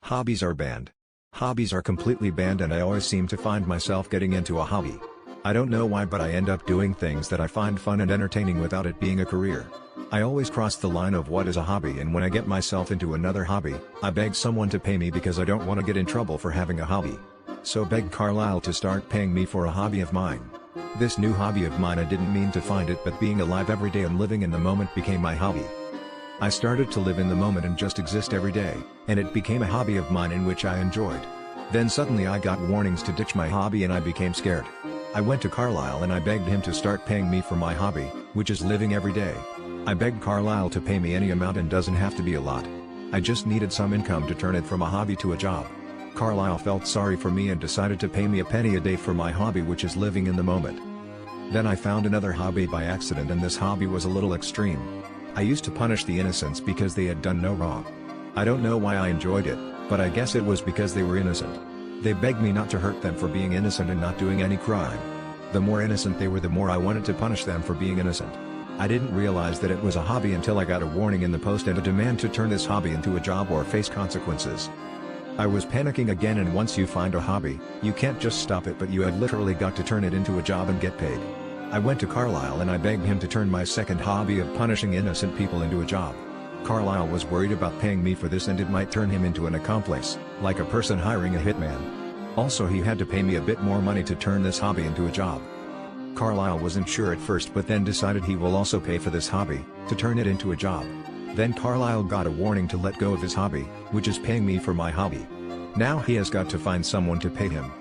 Hobbies are banned. Hobbies are completely banned, and I always seem to find myself getting into a hobby. I don't know why, but I end up doing things that I find fun and entertaining without it being a career. I always cross the line of what is a hobby, and when I get myself into another hobby, I beg someone to pay me because I don't want to get in trouble for having a hobby. So begged Carlisle to start paying me for a hobby of mine. This new hobby of mine, I didn't mean to find it, but being alive every day and living in the moment became my hobby. I started to live in the moment and just exist every day, and it became a hobby of mine in which I enjoyed. Then suddenly I got warnings to ditch my hobby and I became scared. I went to Carlisle and I begged him to start paying me for my hobby, which is living every day. I begged Carlisle to pay me any amount, and doesn't have to be a lot. I just needed some income to turn it from a hobby to a job. Carlisle felt sorry for me and decided to pay me a penny a day for my hobby, which is living in the moment. Then I found another hobby by accident, and this hobby was a little extreme. I used to punish the innocents because they had done no wrong. I don't know why I enjoyed it, but I guess it was because they were innocent. They begged me not to hurt them for being innocent and not doing any crime. The more innocent they were, the more I wanted to punish them for being innocent. I didn't realize that it was a hobby until I got a warning in the post and a demand to turn this hobby into a job or face consequences. I was panicking again, and once you find a hobby, you can't just stop it, but you had literally got to turn it into a job and get paid. I went to Carlisle and I begged him to turn my second hobby of punishing innocent people into a job. Carlisle was worried about paying me for this, and it might turn him into an accomplice, like a person hiring a hitman. Also, he had to pay me a bit more money to turn this hobby into a job. Carlisle wasn't sure at first, but then decided he will also pay for this hobby, to turn it into a job. Then Carlisle got a warning to let go of his hobby, which is paying me for my hobby. Now he has got to find someone to pay him.